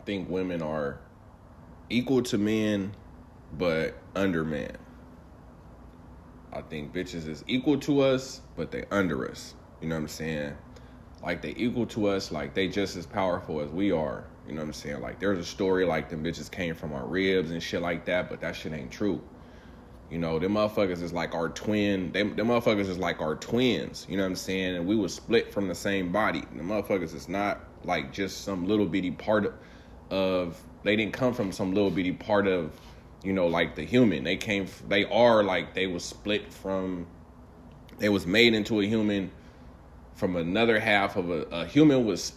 think women are equal to men, but under men. I think bitches is equal to us, but they under us. You know what I'm saying? Like, they equal to us, like, they just as powerful as we are. You know what I'm saying? Like, there's a story like them bitches came from our ribs and shit like that, but that shit ain't true. You know, them motherfuckers is like our twin. Them motherfuckers is like our twins. You know what I'm saying? And we was split from the same body. The motherfuckers is not like just some little bitty part of they didn't come from some little bitty part of, you know, like the human. They are like, they was split from, they was made into a human from another half of a human was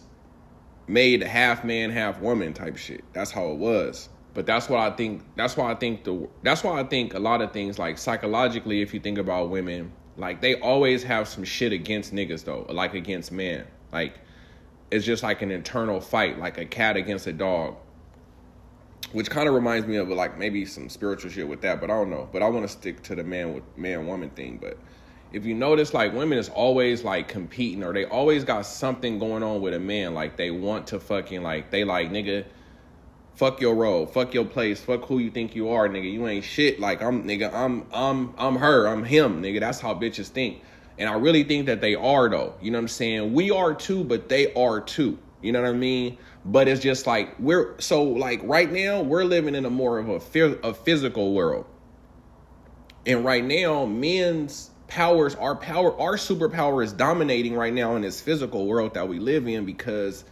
made half man, half woman type shit. That's how it was. But that's why I think a lot of things, like psychologically, if you think about women, like they always have some shit against niggas though, like against men. Like it's just like an internal fight, like a cat against a dog. Which kind of reminds me of like maybe some spiritual shit with that, but I don't know. But I want to stick to the man-woman thing. But if you notice, like women is always like competing, or they always got something going on with a man. Like they want to fucking like, they like, nigga, fuck your role, fuck your place, fuck who you think you are, nigga. You ain't shit. Like I'm her, I'm him, nigga. That's how bitches think. And I really think that they are though. You know what I'm saying? We are too, but they are too. You know what I mean? But it's just like right now we're living in a more of a physical world. And right now, men's powers, our superpower is dominating right now in this physical world that we live in, because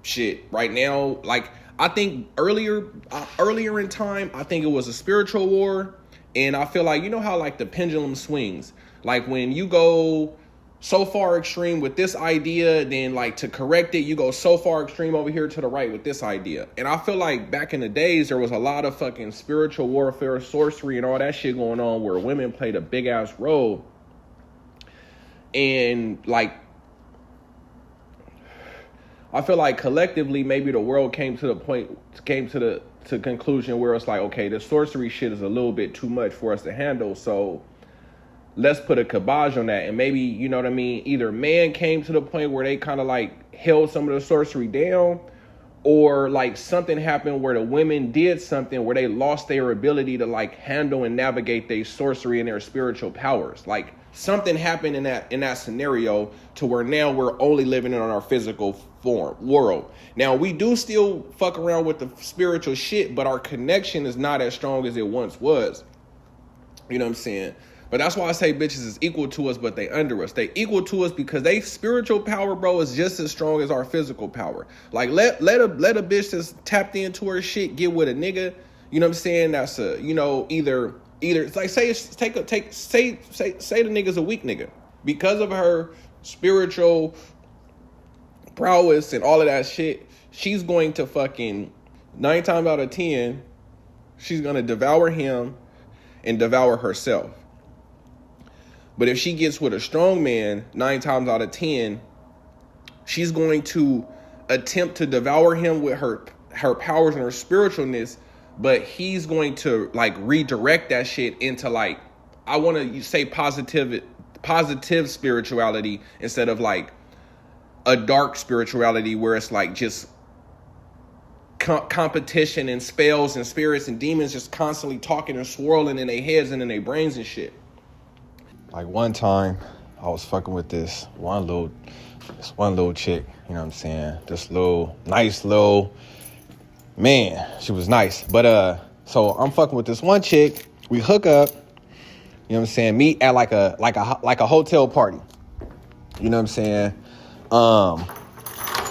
shit, right now, like I think earlier in time, I think it was a spiritual war. And I feel like, you know how like the pendulum swings, like when you go so far extreme with this idea, then like to correct it, you go so far extreme over here to the right with this idea. And I feel like back in the days, there was a lot of fucking spiritual warfare, sorcery, and all that shit going on where women played a big ass role. And like, I feel like collectively, maybe the world came to the conclusion where it's like, okay, the sorcery shit is a little bit too much for us to handle. So let's put a kibosh on that. And maybe, you know what I mean, either man came to the point where they kind of like held some of the sorcery down, or like something happened where the women did something where they lost their ability to like handle and navigate their sorcery and their spiritual powers. Like something happened in that scenario to where now we're only living in our physical world. Now we do still fuck around with the spiritual shit, but our connection is not as strong as it once was. You know what I'm saying? But that's why I say bitches is equal to us, but they under us. They equal to us because they spiritual power, bro, is just as strong as our physical power. Like let a bitch that's tapped into her shit get with a nigga. You know what I'm saying? That's a, you know, either it's like say the nigga's a weak nigga because of her spiritual prowess and all of that shit. She's going to fucking 9 times out of 10, she's gonna devour him and devour herself. But if she gets with a strong man, 9 times out of 10, she's going to attempt to devour him with her powers and her spiritualness, but he's going to like redirect that shit into like, I want to say positive spirituality instead of like a dark spirituality where it's like just competition and spells and spirits and demons just constantly talking and swirling in their heads and in their brains and shit. Like one time I was fucking with this one little chick, you know what I'm saying? This nice little man, she was nice. But so I'm fucking with this one chick. We hook up, you know what I'm saying? Meet at like a hotel party. You know what I'm saying?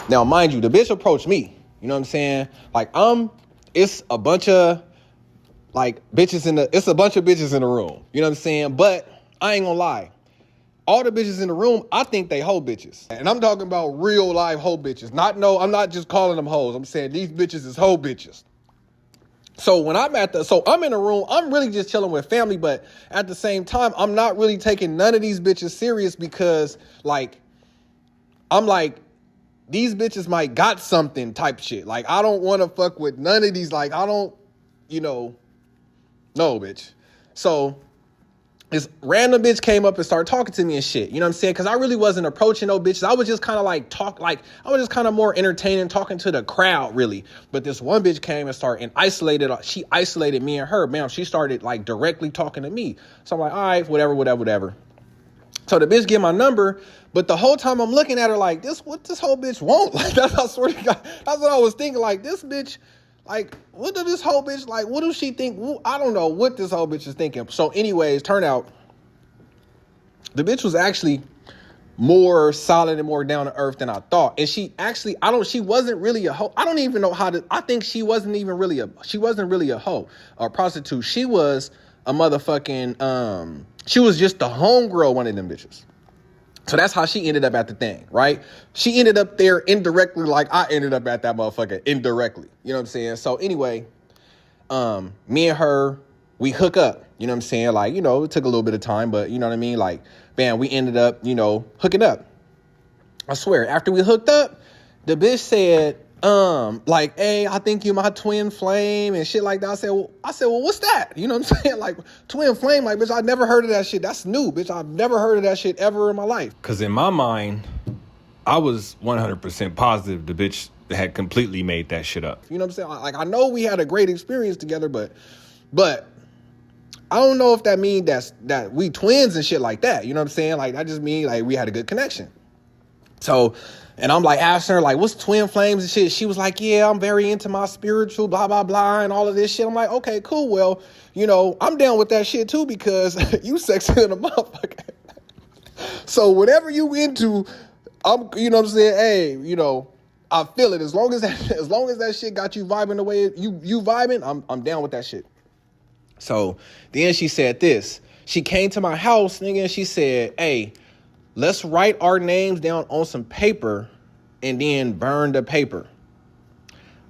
Now mind you, the bitch approached me. You know what I'm saying? Like it's a bunch of bitches in the room. You know what I'm saying? But I ain't gonna lie. All the bitches in the room, I think they hoe bitches. And I'm talking about real life hoe bitches. I'm not just calling them hoes. I'm saying these bitches is hoe bitches. So I'm in the room, I'm really just chilling with family, but at the same time, I'm not really taking none of these bitches serious because like, I'm like, these bitches might got something type shit. Like, I don't want to fuck with none of these. Like, I don't, no, bitch. So this random bitch came up and started talking to me and shit. You know what I'm saying? Because I really wasn't approaching no bitches. I was just kind of like I was just kind of more entertaining, talking to the crowd, really. But this one bitch came and started she isolated me and her. Man, she started like directly talking to me. So I'm like, all right, whatever. So the bitch get my number, but the whole time I'm looking at her like, what this whole bitch want? Like, that's I swear to God, that's what I was thinking. Like, this bitch, like, what does this whole bitch, like, what does she think? I don't know what this whole bitch is thinking. So anyways, turn out the bitch was actually more solid and more down to earth than I thought. And she wasn't really a hoe. I don't even know I think she wasn't really a hoe or a prostitute. She was a motherfucking, she was just the homegirl, one of them bitches. So that's how she ended up at the thing, right? She ended up there indirectly, like I ended up at that motherfucker indirectly. You know what I'm saying? So anyway, me and her, we hook up. You know what I'm saying? Like, you know, it took a little bit of time, but you know what I mean? Like, bam, we ended up, you know, hooking up. I swear, after we hooked up, the bitch said, like, hey, I think you my twin flame and shit like that. I said, well, what's that? You know what I'm saying? Like, twin flame, like, bitch, I never heard of that shit. That's new, bitch. I've never heard of that shit ever in my life. Because in my mind, I was 100% positive the bitch had completely made that shit up. You know what I'm saying? Like, I know we had a great experience together, but I don't know if that means that we twins and shit like that. You know what I'm saying? Like, that just means, like, we had a good connection. So, and I'm like asking her, like, what's twin flames and shit? She was like, yeah, I'm very into my spiritual, blah, blah, blah, and all of this shit. I'm like, okay, cool. Well, you know, I'm down with that shit too, because you sexy in a motherfucker. So whatever you into, you know what I'm saying? Hey, you know, I feel it. As long as that shit got you vibing the way you vibing, I'm down with that shit. So then she said this. She came to my house, nigga, and she said, hey, let's write our names down on some paper and then burn the paper.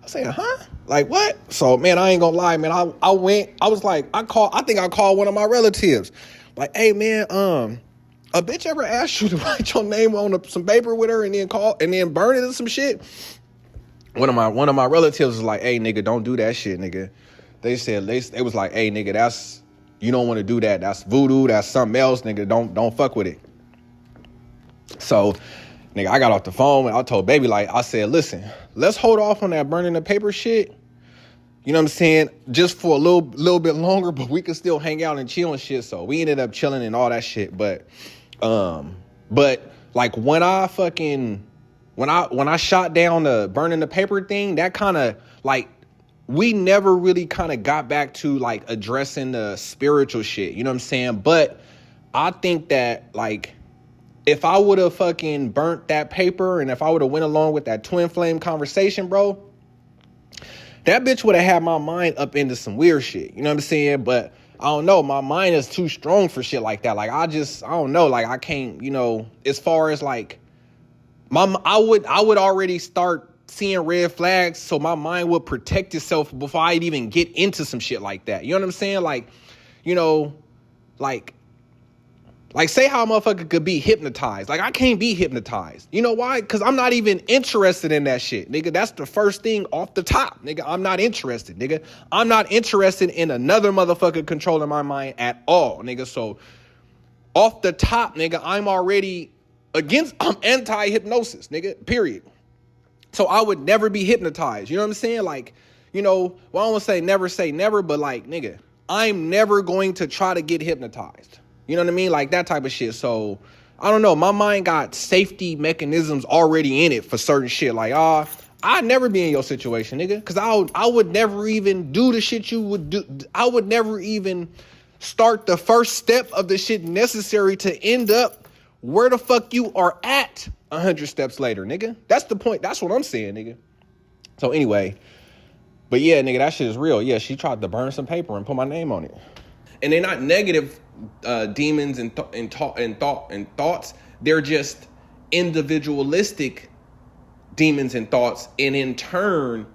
I said, huh? Like, what? So, man, I ain't gonna lie, man. I think I called one of my relatives. Like, hey, man, a bitch ever asked you to write your name on some paper with her and then burn it or some shit? One of my relatives was like, hey, nigga, don't do that shit, nigga. They said, they was like, hey, nigga, you don't want to do that. That's voodoo. That's something else, nigga. Don't fuck with it. So, nigga, I got off the phone and I told baby, like, I said, listen, let's hold off on that burning the paper shit. You know what I'm saying? Just for a little bit longer, but we could still hang out and chill and shit. So we ended up chilling and all that shit. But like when I shot down the burning the paper thing, that kind of like, we never really kind of got back to like addressing the spiritual shit. You know what I'm saying? But I think that like, if I would have fucking burnt that paper and if I would have went along with that twin flame conversation, bro, that bitch would have had my mind up into some weird shit. You know what I'm saying? But I don't know. My mind is too strong for shit like that. Like, I don't know. Like, I can't, you know, as far as like, I would already start seeing red flags, so my mind would protect itself before I'd even get into some shit like that. You know what I'm saying? Like, you know, like say how a motherfucker could be hypnotized. Like, I can't be hypnotized. You know why? Because I'm not even interested in that shit, nigga. That's the first thing off the top, nigga. I'm not interested, nigga. I'm not interested in another motherfucker controlling my mind at all, nigga. So, off the top, nigga, I'm anti-hypnosis, nigga, period. So I would never be hypnotized. You know what I'm saying? Like, you know, well, I don't want to say never, but like, nigga, I'm never going to try to get hypnotized. You know what I mean? Like that type of shit. So I don't know. My mind got safety mechanisms already in it for certain shit. Like, I'd never be in your situation, nigga. Cause I would never even do the shit you would do. I would never even start the first step of the shit necessary to end up where the fuck you are at 100 steps later, nigga. That's the point. That's what I'm saying, nigga. So anyway, but yeah, nigga, that shit is real. Yeah, she tried to burn some paper and put my name on it. And they're not negative demons and thoughts. They're just individualistic demons and thoughts. And in turn,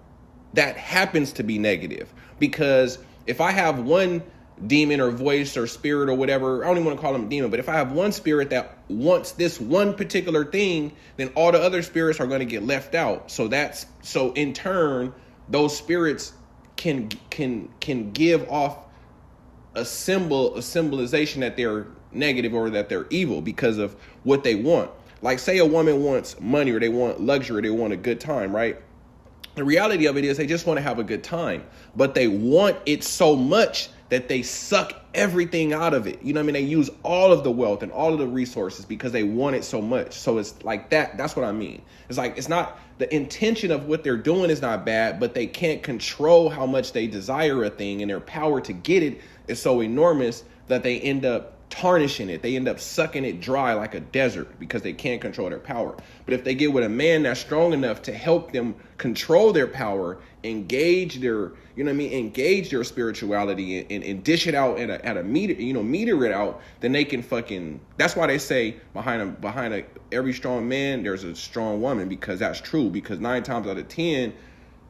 that happens to be negative. Because if I have one demon or voice or spirit or whatever, I don't even want to call them a demon, but if I have one spirit that wants this one particular thing, then all the other spirits are going to get left out. So in turn, those spirits can give off a symbolization that they're negative or that they're evil because of what they want. Like, say a woman wants money or they want luxury, they want a good time, right? The reality of it is they just want to have a good time, but they want it so much that they suck everything out of it. You know what I mean? They use all of the wealth and all of the resources because they want it so much. So it's like that. That's what I mean. It's like, it's not, the intention of what they're doing is not bad, but they can't control how much they desire a thing, and their power to get it is so enormous that they end up tarnishing it. They end up sucking it dry like a desert because they can't control their power. But if they get with a man that's strong enough to help them control their power, engage their, you know what I mean, engage their spirituality and dish it out at a meter, you know, meter it out, then they can fucking, that's why they say behind every strong man, there's a strong woman, because that's true. Because 9 times out of 10,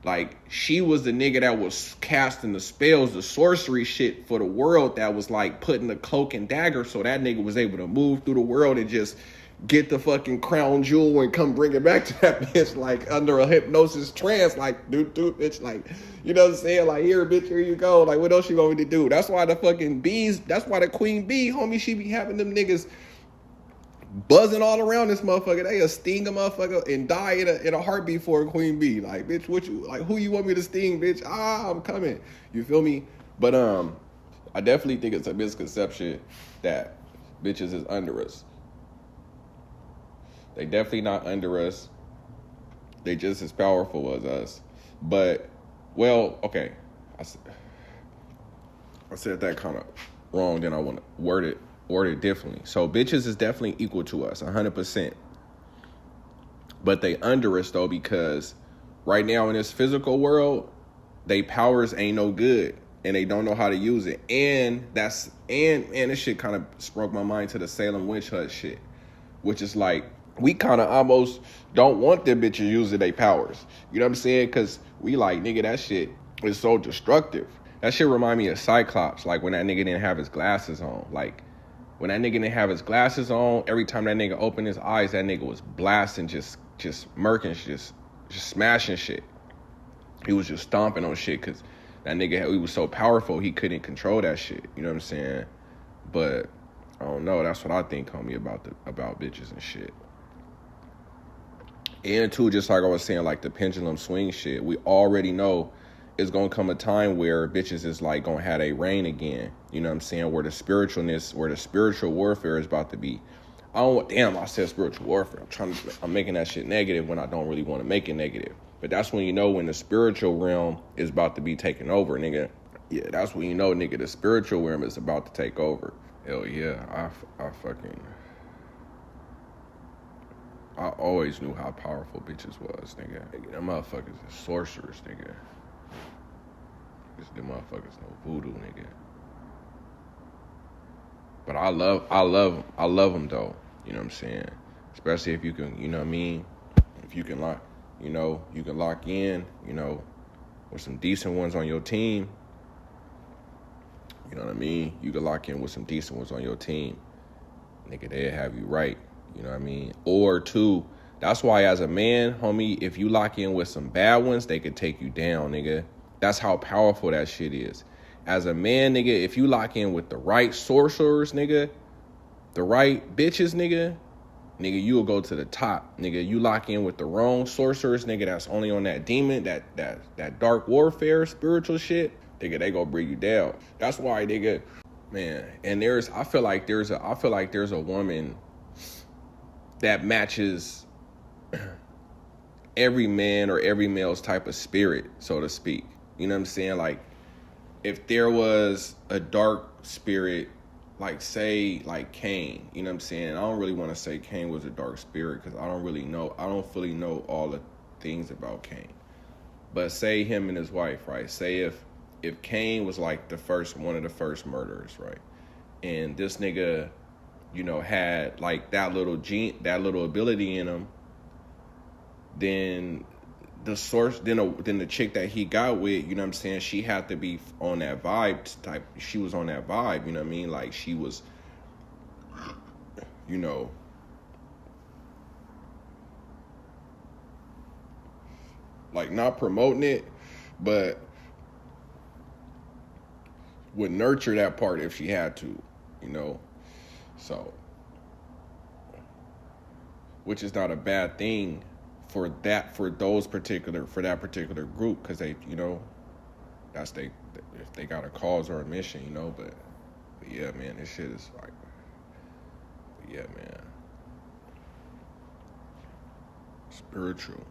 like, she was the nigga that was casting the spells, the sorcery shit for the world, that was like putting the cloak and dagger so that nigga was able to move through the world and just get the fucking crown jewel and come bring it back to that bitch, like under a hypnosis trance, like, dude, bitch, like, you know what I'm saying? Like, here, bitch, here you go. Like, what else you want me to do? That's why the fucking bees, that's why the queen bee, homie, she be having them niggas buzzing all around this motherfucker. They'll sting a motherfucker and die in a heartbeat for a queen bee. Like, bitch, what you, like, who you want me to sting, bitch? I'm coming. You feel me? But I definitely think it's a misconception that bitches is under us. They definitely not under us. They just as powerful as us. But, well, okay. I said that kind of wrong. Then I want to word it differently. So bitches is definitely equal to us, 100%. But they under us though, because right now in this physical world, they powers ain't no good and they don't know how to use it. And this shit kind of broke my mind to the Salem witch hut shit, which is like, we kind of almost don't want them bitches using their powers. You know what I'm saying? Because we like, nigga, that shit is so destructive. That shit remind me of Cyclops, like when that nigga didn't have his glasses on. Like, when that nigga didn't have his glasses on, every time that nigga opened his eyes, that nigga was blasting, just murking, just smashing shit. He was just stomping on shit because that nigga, he was so powerful, he couldn't control that shit. You know what I'm saying? But I don't know. That's what I think, homie, about bitches and shit. And too, just like I was saying, like the pendulum swing shit, we already know it's gonna come a time where bitches is like gonna have a reign again. You know what I'm saying? Where the spiritual warfare is about to be. I said spiritual warfare. I'm making that shit negative when I don't really want to make it negative. But that's when you know when the spiritual realm is about to be taken over, nigga. Yeah, that's when you know, nigga, the spiritual realm is about to take over. Hell yeah, I always knew how powerful bitches was, nigga. Them motherfuckers is sorcerers, nigga. Them motherfuckers no voodoo, nigga. But I love them though. You know what I'm saying? Especially if you can, you know what I mean? If you can lock in, you know, with some decent ones on your team. You know what I mean? You can lock in with some decent ones on your team. Nigga, they'll have you right. You know what I mean? Or two, that's why as a man, homie, if you lock in with some bad ones, they could take you down, nigga. That's how powerful that shit is. As a man, nigga, if you lock in with the right sorcerers, nigga, the right bitches, nigga, you will go to the top. Nigga, you lock in with the wrong sorcerers, nigga, that's only on that demon, that dark warfare, spiritual shit, nigga, they gonna bring you down. That's why, nigga, man, and I feel like there's a woman that matches every man or every male's type of spirit, so to speak. You know what I'm saying? Like, if there was a dark spirit, like, say, like Cain, you know what I'm saying? I don't really want to say Cain was a dark spirit because I don't fully know all the things about Cain. But say him and his wife, right? Say if Cain was like one of the first murderers, right? And this nigga, you know, had like that little ability in him, then the chick that he got with, you know what I'm saying, she had to be on that vibe type. She was on that vibe, you know what I mean? Like, she was, you know, like, not promoting it, but would nurture that part if she had to, you know. So, which is not a bad thing for that particular group, because they, you know, that's they if they got a cause or a mission, you know. But yeah, man, this shit is like, yeah, man, spiritual.